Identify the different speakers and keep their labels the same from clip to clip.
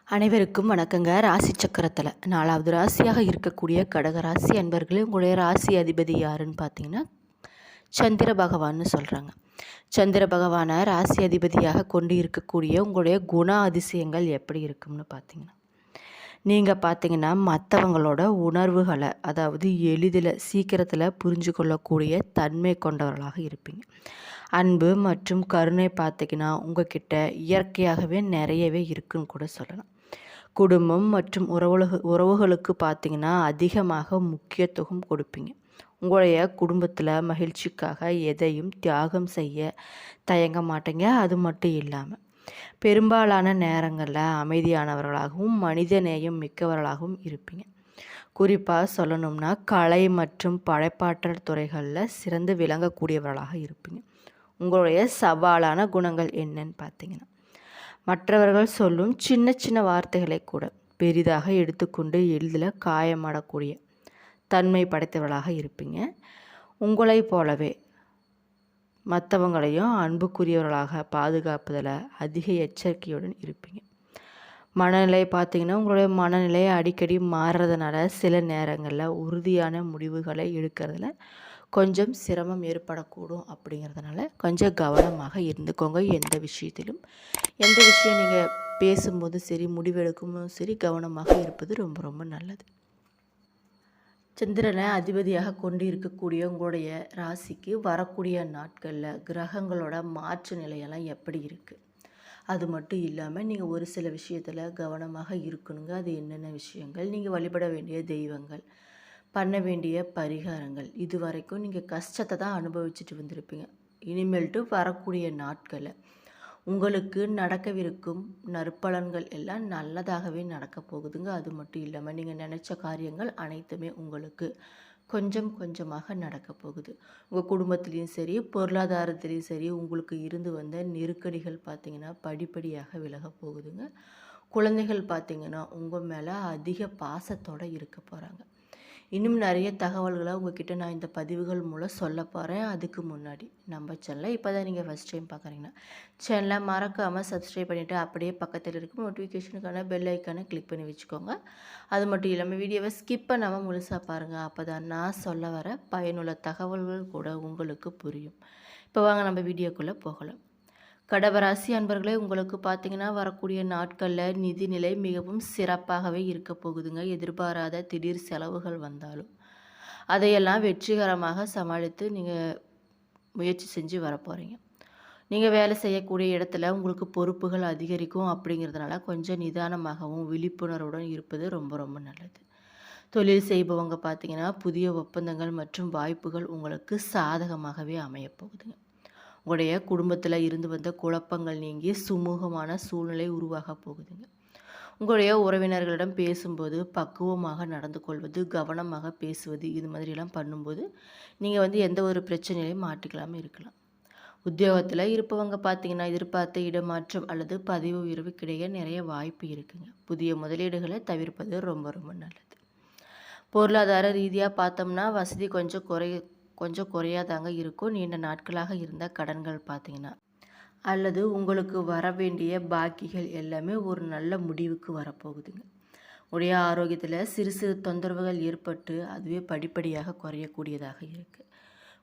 Speaker 1: அனைவருக்கும் வணக்கங்க. ராசி சக்கரத்தில் 4வது ராசியாக இருக்கக்கூடிய கடகராசி அன்பர்களே, உங்களுடைய ராசி அதிபதி யாருன்னு பார்த்தீங்கன்னா சந்திர பகவான்னு சொல்கிறாங்க. சந்திர பகவானை ராசி அதிபதியாக கொண்டு இருக்கக்கூடிய உங்களுடைய குண அதிசயங்கள் எப்படி இருக்கும்னு பார்த்தீங்கன்னா, நீங்கள் பார்த்தீங்கன்னா மற்றவங்களோட உணர்வுகளை அதாவது எளிதில் சீக்கிரத்தில் புரிஞ்சு கொள்ளக்கூடிய தன்மை கொண்டவர்களாக இருப்பீங்க. அன்பு மற்றும் கருணை பார்த்திங்கன்னா உங்ககிட்ட இயற்கையாகவே நிறையவே இருக்குன்னு கூட சொல்லலாம். குடும்பம் மற்றும் உறவுகளுக்கு பார்த்திங்கன்னா அதிகமாக முக்கியத்துவம் கொடுப்பீங்க. உங்களுடைய குடும்பத்தில் மகிழ்ச்சிக்காக எதையும் தியாகம் செய்ய தயங்க மாட்டீங்க. அது மட்டும் இல்லாமல் பெரும்பாலான நேரங்களில் அமைதியானவர்களாகவும் மனித நேயம் மிக்கவர்களாகவும் இருப்பீங்க. குறிப்பாக சொல்லணும்னா கலை மற்றும் படைப்பாற்றல் துறைகளில் சிறந்து விளங்கக்கூடியவர்களாக இருப்பீங்க. உங்களுடைய சவாலான குணங்கள் என்னன்னு பார்த்தீங்கன்னா, மற்றவர்கள் சொல்லும் சின்ன சின்ன வார்த்தைகளை கூட பெரிதாக எடுத்துக்கொண்டு எளிதில் காயமாடக்கூடிய தன்மை படைத்தவர்களாக இருப்பீங்க. உங்களைப் போலவே மற்றவங்களையும் அன்புக்குரியவர்களாக பாதுகாப்பதில் அதிக எச்சரிக்கையுடன் இருப்பீங்க. மனநிலை பார்த்திங்கன்னா உங்களுடைய மனநிலை அடிக்கடி மாறுறதுனால சில நேரங்களில் உறுதியான முடிவுகளை எடுக்கிறதுல கொஞ்சம் சிரமம் ஏற்படக்கூடும். அப்படிங்கிறதுனால கொஞ்சம் கவனமாக இருந்துக்கோங்க. எந்த விஷயம் நீங்கள் பேசும்போது சரி, முடிவெடுக்கும்போதும் சரி, கவனமாக இருப்பது ரொம்ப ரொம்ப நல்லது. சந்திரனை அதிபதியாக கொண்டு இருக்கக்கூடிய உங்களுடைய ராசிக்கு வரக்கூடிய நாட்களில் கிரகங்களோட மாற்று நிலையெல்லாம் எப்படி இருக்குது, அது மட்டும் இல்லாமல் நீங்கள் ஒரு சில விஷயத்தில் கவனமாக இருக்கணுங்க. அது என்னென்ன விஷயங்கள், நீங்கள் வழிபட வேண்டிய தெய்வங்கள், பண்ண வேண்டிய பரிகாரங்கள், இது வரைக்கும் நீங்கள் கஷ்டத்தை தான் அனுபவிச்சுட்டு வந்திருப்பீங்க. இனிமேல்ட்டு வரக்கூடிய நாட்களில் உங்களுக்கு நடக்கவிருக்கும் நற்பலன்கள் எல்லாம் நல்லதாகவே நடக்க போகுதுங்க. அது மட்டும் இல்லாமல் நீங்கள் நினச்ச காரியங்கள் அனைத்துமே உங்களுக்கு கொஞ்சம் கொஞ்சமாக நடக்க போகுது. உங்கள் குடும்பத்துலேயும் சரி, பொருளாதாரத்துலேயும் சரி, உங்களுக்கு இருந்து வந்த நெருக்கடிகள் பார்த்திங்கன்னா படிப்படியாக விலக போகுதுங்க. குழந்தைகள் பார்த்திங்கன்னா உங்கள் மேலே அதிக பாசத்தோடு இருக்க போகிறாங்க. இன்னும் நிறைய தகவல்களை உங்ககிட்ட நான் இந்த பதிவுகள் மூலம் சொல்ல போகிறேன். அதுக்கு முன்னாடி நம்ம சேனலை இப்போ தான் நீங்கள் ஃபஸ்ட் டைம் பார்க்குறீங்கன்னா சேனலை மறக்காமல் சப்ஸ்கிரைப் பண்ணிவிட்டு அப்படியே பக்கத்தில் இருக்கும் நோட்டிஃபிகேஷனுக்கான பெல் ஐக்கானை கிளிக் பண்ணி வச்சுக்கோங்க. அது மட்டும் இல்லாமல் வீடியோவை ஸ்கிப் பண்ணாமல் முழுசாக பாருங்கள். அப்போ தான் நான் சொல்ல வர பயனுள்ள தகவல்கள் கூட உங்களுக்கு புரியும். இப்போ வாங்க நம்ம வீடியோக்குள்ளே போகலாம். கடகராசி அன்பர்களே, உங்களுக்கு பார்த்திங்கன்னா வரக்கூடிய நாட்களில் நிதிநிலை மிகவும் சிறப்பாகவே இருக்க போகுதுங்க. எதிர்பாராத திடீர் செலவுகள் வந்தாலும் அதையெல்லாம் வெற்றிகரமாக சமாளித்து நீங்கள் முயற்சி செஞ்சு வரப்போகிறீங்க. நீங்கள் வேலை செய்யக்கூடிய இடத்துல உங்களுக்கு பொறுப்புகள் அதிகரிக்கும். அப்படிங்கிறதுனால கொஞ்சம் நிதானமாகவும் விழிப்புணர்வுடன் இருப்பது ரொம்ப ரொம்ப நல்லது. தொழில் செய்பவங்க பார்த்திங்கன்னா புதிய ஒப்பந்தங்கள் மற்றும் வாய்ப்புகள் உங்களுக்கு சாதகமாகவே அமையப்போகுதுங்க. உங்களுடைய குடும்பத்தில் இருந்து வந்த குழப்பங்கள் நீங்கி சுமூகமான சூழ்நிலை உருவாக போகுதுங்க. உங்களுடைய உறவினர்களிடம் பேசும்போது பக்குவமாக நடந்து கொள்வது, கவனமாக பேசுவது, இது மாதிரிலாம் பண்ணும்போது நீங்கள் எந்த ஒரு பிரச்சனையிலையும் மாட்டிக்கலாமல் இருக்கலாம். உத்தியோகத்தில் இருப்பவங்க பார்த்திங்கன்னா எதிர்பார்த்த இடமாற்றம் அல்லது பதவி உயர்வு கிடைக்க நிறைய வாய்ப்பு இருக்குங்க. புதிய முதலீடுகளை தவிர்ப்பது ரொம்ப ரொம்ப நல்லது. பொருளாதார ரீதியாக பார்த்தோம்னா வசதி கொஞ்சம் குறையாதாங்க இருக்கும். நீண்ட நாட்களாக இருந்த கடன்கள் பார்த்திங்கன்னா அல்லது உங்களுக்கு வர வேண்டிய பாக்கிகள் எல்லாமே ஒரு நல்ல முடிவுக்கு வரப்போகுதுங்க. உடைய ஆரோக்கியத்தில் சிறு சிறு தொந்தரவுகள் ஏற்பட்டு அதுவே படிப்படியாக குறையக்கூடியதாக இருக்குது.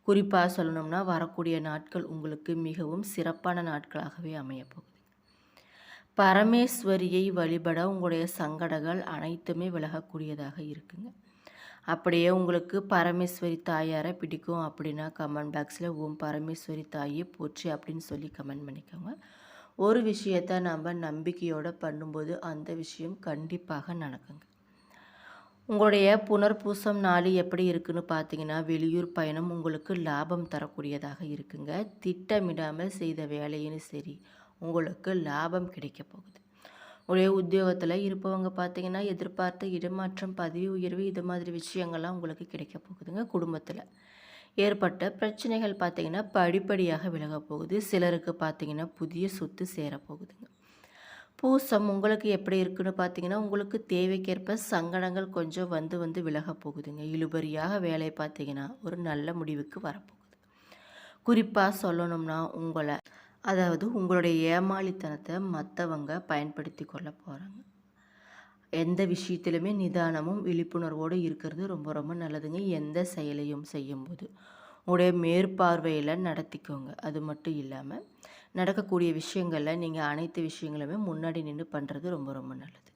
Speaker 1: குறிப்பாக சொல்லணும்னா வரக்கூடிய நாட்கள் உங்களுக்கு மிகவும் சிறப்பான நாட்களாகவே அமையப்போகுது. பரமேஸ்வரியை வழிபட உங்களுடைய சங்கடங்கள் அனைத்துமே விலகக்கூடியதாக இருக்குங்க. அப்படியே உங்களுக்கு பரமேஸ்வரி தாயாரை பிடிக்கும் அப்படின்னா கமெண்ட் பாக்ஸில் ஓம் பரமேஸ்வரி தாயை போற்றி அப்படின்னு சொல்லி கமெண்ட் பண்ணிக்கோங்க. ஒரு விஷயத்தை நம்ம நம்பிக்கையோடு பண்ணும்போது அந்த விஷயம் கண்டிப்பாக நடக்குங்க. உங்களுடைய புனர்பூசம் நாள் எப்படி இருக்குன்னு பார்த்தீங்கன்னா வெளியூர் பயணம் உங்களுக்கு லாபம் தரக்கூடியதாக இருக்குங்க. திட்டமிடாமல் செய்த வேலையும் சரி உங்களுக்கு லாபம் கிடைக்க போகுது. ஒரே உத்தியோகத்தில் இருப்பவங்க பார்த்திங்கன்னா எதிர்பார்த்த இடமாற்றம், பதவி உயர்வு, இது மாதிரி விஷயங்கள்லாம் உங்களுக்கு கிடைக்க போகுதுங்க. குடும்பத்தில் ஏற்பட்ட பிரச்சனைகள் பார்த்திங்கன்னா படிப்படியாக விலக போகுது. சிலருக்கு பார்த்திங்கன்னா புதிய சொத்து சேரப்போகுதுங்க. பூசம் உங்களுக்கு எப்படி இருக்குன்னு பார்த்திங்கன்னா உங்களுக்கு தேவைக்கேற்ப சங்கடங்கள் கொஞ்சம் வந்து விலக போகுதுங்க. இழுபறியாக வேலை பார்த்திங்கன்னா ஒரு நல்ல முடிவுக்கு வரப்போகுது. குறிப்பாக சொல்லணும்னா உங்களுடைய ஏமாளித்தனத்தை மற்றவங்க பயன்படுத்தி கொள்ள போகிறாங்க. எந்த விஷயத்திலுமே நிதானமும் விழிப்புணர்வோடு இருக்கிறது ரொம்ப ரொம்ப நல்லதுங்க. எந்த செயலையும் செய்யும்போது உங்களுடைய மேற்பார்வையில் நடத்திக்கோங்க. அது மட்டும் இல்லாமல் நடக்கக்கூடிய விஷயங்களில் நீங்கள் அனைத்து விஷயங்களுமே முன்னாடி நின்று பண்ணுறது ரொம்ப ரொம்ப நல்லது.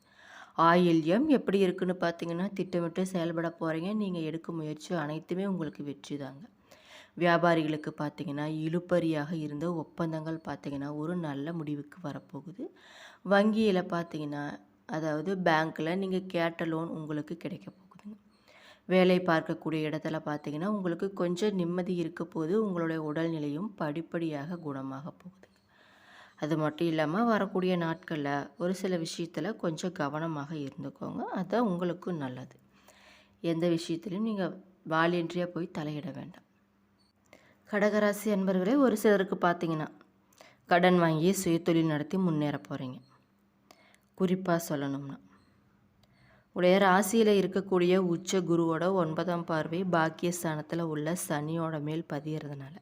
Speaker 1: ஆயில்யம் எப்படி இருக்குன்னு பார்த்தீங்கன்னா, திட்டமிட்டு செயல்பட போகிறீங்க. நீங்கள் எடுக்கும் முயற்சி அனைத்துமே உங்களுக்கு வெற்றி தாங்க. வியாபாரிகளுக்கு பார்த்தீங்கன்னா, இழுபறியாக இருந்த ஒப்பந்தங்கள் பார்த்தீங்கன்னா, ஒரு நல்ல முடிவுக்கு வரப்போகுது. வங்கியில் பார்த்தீங்கன்னா, அதாவது பேங்க்கில் நீங்கள் கேட்ட லோன் உங்களுக்கு கிடைக்க போகுதுங்க. வேலை பார்க்கக்கூடிய இடத்துல பார்த்தீங்கன்னா, உங்களுக்கு கொஞ்சம் நிம்மதி இருக்க போது, உங்களுடைய உடல்நிலையும் படிப்படியாக குணமாக போகுது. அது மட்டும் இல்லாமல் வரக்கூடிய நாட்களில் ஒரு சில விஷயத்தில் கொஞ்சம் கவனமாக இருந்துக்கோங்க. அதுதான் உங்களுக்கும் நல்லது. எந்த விஷயத்துலையும் நீங்கள் வாலண்டரியாக போய் தலையிட வேண்டாம். கடகராசி அன்பர்களே, ஒரு சிலருக்கு பார்த்தீங்கன்னா கடன் வாங்கி சுயதொழில் நடத்தி முன்னேற போகிறீங்க. குறிப்பாக சொல்லணும்னா உடைய ராசியில் இருக்கக்கூடிய உச்ச குருவோட 9ஆம் பார்வை பாக்கியஸ்தானத்தில் உள்ள சனியோட மேல் பதியறதுனால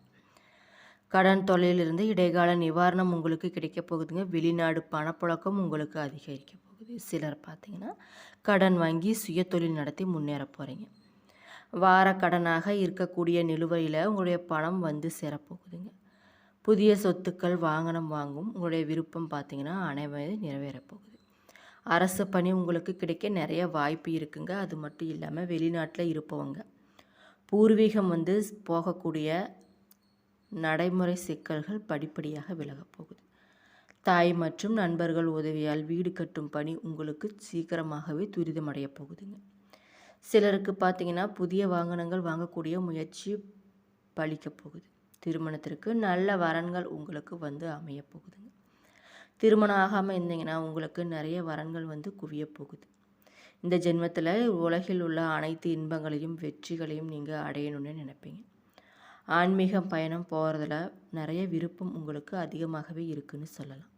Speaker 1: கடன் தொல்லையிலிருந்து இடைக்கால நிவாரணம் உங்களுக்கு கிடைக்க போகுதுங்க. வெளிநாடு பணப்புழக்கம் உங்களுக்கு அதிகரிக்க போகுது. சிலர் பார்த்தீங்கன்னா கடன் வாங்கி சுயதொழில் நடத்தி முன்னேற போகிறீங்க. வார கடனாக இருக்கக்கூடிய நிலுவையில் உங்களுடைய பணம் வந்து சேரப்போகுதுங்க. புதிய சொத்துக்கள் வாங்கணும் வாங்கும் உங்களுடைய விருப்பம் பார்த்தீங்கன்னா அனைவரும் நிறைவேறப்போகுது. அரசு பணி உங்களுக்கு கிடைக்க நிறைய வாய்ப்பு இருக்குங்க. அது மட்டும் இல்லாமல் வெளிநாட்டில் இருப்பவங்க பூர்வீகம் வந்து போகக்கூடிய நடைமுறை சிக்கல்கள் படிப்படியாக விலகப் போகுது. தாய் மற்றும் நண்பர்கள் உதவியால் வீடு கட்டும் பணி உங்களுக்கு சீக்கிரமாகவே துரிதமடைய போகுதுங்க. சிலருக்கு பார்த்தீங்கன்னா புதிய வாகனங்கள் வாங்கக்கூடிய முயற்சி பலிக்கப் போகுது. திருமணத்திற்கு நல்ல வரன்கள் உங்களுக்கு வந்து அமைய போகுதுங்க. திருமணம் ஆகாமல் இருந்தீங்கன்னா உங்களுக்கு நிறைய வரன்கள் வந்து குவிய போகுது. இந்த ஜென்மத்தில் உலகில் உள்ள அனைத்து இன்பங்களையும் வெற்றிகளையும் நீங்கள் அடையணும்னு நினைப்பீங்க. ஆன்மீக பயணம் போகிறதுல நிறைய விருப்பம் உங்களுக்கு அதிகமாகவே இருக்குன்னு சொல்லலாம்.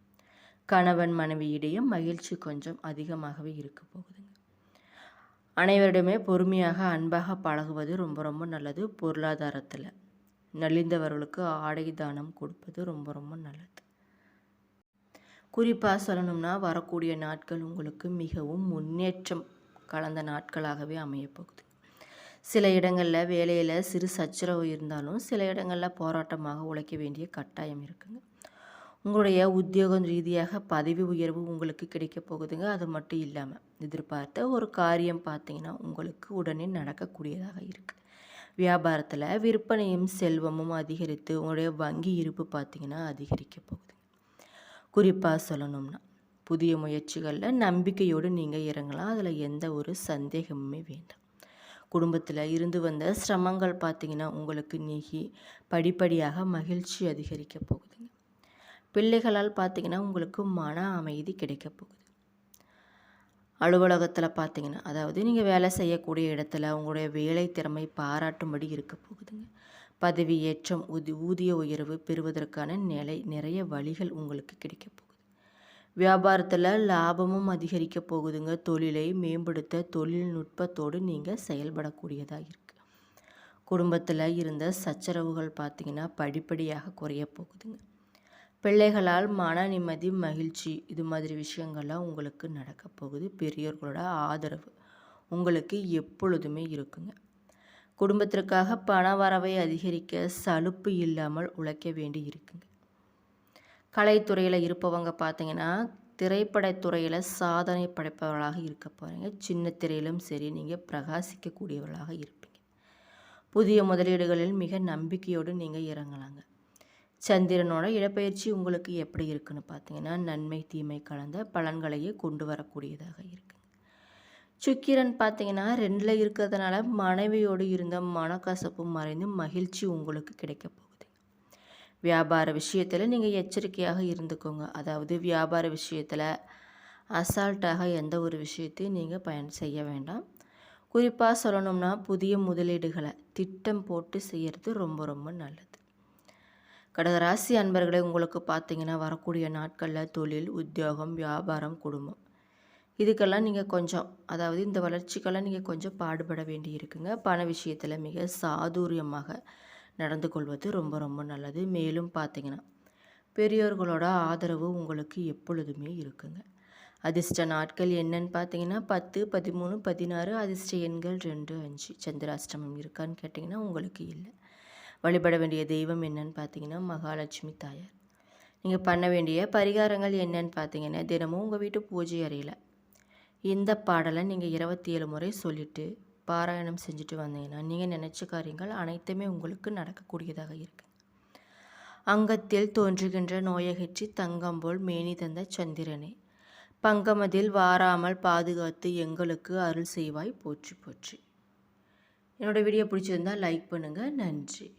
Speaker 1: கணவன் மனைவியிடையே மகிழ்ச்சி கொஞ்சம் அதிகமாகவே இருக்க போகுதுங்க. அனைவரிடமே பொறுமையாக அன்பாக பழகுவது ரொம்ப ரொம்ப நல்லது. பொருளாதாரத்தில் நலிந்தவர்களுக்கு ஆடை தானம் கொடுப்பது ரொம்ப ரொம்ப நல்லது. குறிப்பாக சொல்லணும்னா வரக்கூடிய நாட்கள் உங்களுக்கு மிகவும் முன்னேற்றம் கலந்த நாட்களாகவே அமையப்போகுது. சில இடங்களில் வேலையில் சிறு சச்சரவு இருந்தாலும் சில இடங்களில் போராட்டமாக உழைக்க வேண்டிய கட்டாயம் இருக்குங்க. உங்களுடைய உத்தியோகம் ரீதியாக பதவி உயர்வு உங்களுக்கு கிடைக்க போகுதுங்க. அது மட்டும் இல்லாமல் எதிர்பார்த்த ஒரு காரியம் பார்த்தீங்கன்னா உங்களுக்கு உடனே நடக்கக்கூடியதாக இருக்குது. வியாபாரத்தில் விற்பனையும் செல்வமும் அதிகரித்து உங்களுடைய வங்கி இருப்பு பார்த்தீங்கன்னா அதிகரிக்க போகுது. குறிப்பாக சொல்லணும்னா புதிய முயற்சிகளில் நம்பிக்கையோடு நீங்கள் இறங்கலாம். அதில் எந்த ஒரு சந்தேகமுமே வேண்டாம். குடும்பத்தில் இருந்து வந்த சிரமங்கள் பார்த்தீங்கன்னா உங்களுக்கு நீங்கி படிப்படியாக மகிழ்ச்சி அதிகரிக்க போகுதுங்க. பிள்ளைகளால் பார்த்தீங்கன்னா உங்களுக்கு மன அமைதி கிடைக்க போகுது. அலுவலகத்தில் பார்த்தீங்கன்னா அதாவது நீங்கள் வேலை செய்யக்கூடிய இடத்துல உங்களுடைய வேலை திறமை பாராட்டும்படி இருக்க போகுதுங்க. பதவி ஏற்றம் ஊதிய உயர்வு பெறுவதற்கான நிறைய வழிகள் உங்களுக்கு கிடைக்க போகுது. வியாபாரத்தில் லாபமும் அதிகரிக்க போகுதுங்க. தொழிலை மேம்படுத்த தொழில்நுட்பத்தோடு நீங்கள் செயல்படக்கூடியதாக இருக்குது. குடும்பத்தில் இருந்த சச்சரவுகள் பார்த்தீங்கன்னா படிப்படியாக குறைய போகுதுங்க. பிள்ளைகளால் மன நிம்மதி மகிழ்ச்சி இது மாதிரி விஷயங்கள்லாம் உங்களுக்கு நடக்க போகுது. பெரியோர்களோட ஆதரவு உங்களுக்கு எப்பொழுதுமே இருக்குங்க. குடும்பத்திற்காக பண வரவை அதிகரிக்க சலுப்பு இல்லாமல் உழைக்க வேண்டி இருக்குங்க. கலைத்துறையில் இருப்பவங்க பார்த்தீங்கன்னா திரைப்படத்துறையில் சாதனை படைப்பவர்களாக இருக்க போகிறீங்க. சின்ன திரையிலும் சரி நீங்கள் பிரகாசிக்கக்கூடியவர்களாக இருப்பீங்க. புதிய முதலீடுகளில் மிக நம்பிக்கையோடு நீங்கள் இறங்கலாங்க. சந்திரனோட இடப்பெயர்ச்சி உங்களுக்கு எப்படி இருக்குன்னு பார்த்தீங்கன்னா நன்மை தீமை கலந்த பலன்களையே கொண்டு வரக்கூடியதாக இருக்குது. சுக்கிரன் பார்த்தீங்கன்னா 2ல் இருக்கிறதுனால மனைவியோடு இருந்த மனக்கசப்பு மறைந்து மகிழ்ச்சி உங்களுக்கு கிடைக்க போகுது. வியாபார விஷயத்தில் நீங்கள் எச்சரிக்கையாக இருந்துக்கோங்க. அதாவது வியாபார விஷயத்தில் அசால்ட்டாக எந்த ஒரு விஷயத்தையும் நீங்கள் செய்ய வேண்டாம். குறிப்பாக சொல்லணும்னா புதிய முதலீடுகளை திட்டம் போட்டு செய்கிறது ரொம்ப ரொம்ப நல்லது. கடகராசி அன்பர்களே, உங்களுக்கு பார்த்தீங்கன்னா வரக்கூடிய நாட்களில் தொழில் உத்தியோகம் வியாபாரம் குடும்பம் இதுக்கெல்லாம் நீங்கள் கொஞ்சம் அதாவது இந்த வளர்ச்சிக்கெல்லாம் நீங்கள் கொஞ்சம் பாடுபட வேண்டி இருக்குங்க. பண விஷயத்தில் மிக சாதுரியமாக நடந்து கொள்வது ரொம்ப ரொம்ப நல்லது. மேலும் பார்த்தீங்கன்னா பெரியோர்களோட ஆதரவு உங்களுக்கு எப்பொழுதுமே இருக்குங்க. அதிர்ஷ்ட நாட்கள் என்னன்னு பார்த்தீங்கன்னா 10, 13, 16. அதிர்ஷ்ட எண்கள் 2, 5. சந்திராஷ்டமம் இருக்கான்னு கேட்டிங்கன்னா உங்களுக்கு இல்லை. வழிபட வேண்டிய தெய்வம் என்னன்னு பார்த்தீங்கன்னா மகாலட்சுமி தாயார். நீங்கள் பண்ண வேண்டிய பரிகாரங்கள் என்னன்னு பார்த்தீங்கன்னா தினமும் உங்கள் வீட்டு பூஜை அறையில் இந்த பாடலை நீங்கள் 27 முறை சொல்லிவிட்டு பாராயணம் செஞ்சுட்டு வந்தீங்கன்னா நீங்கள் நினச்ச காரியங்கள் அனைத்துமே உங்களுக்கு நடக்கக்கூடியதாக இருக்குது. அங்கத்தில் தோன்றுகின்ற நோயகற்றி தங்கம் போல் மேனி தந்த சந்திரனே, பங்கமதில் வாராமல் பாதுகாத்து எங்களுக்கு அருள் செய்வாய் போற்றி போற்றி. என்னோடய வீடியோ பிடிச்சிருந்தால் லைக் பண்ணுங்கள். நன்றி.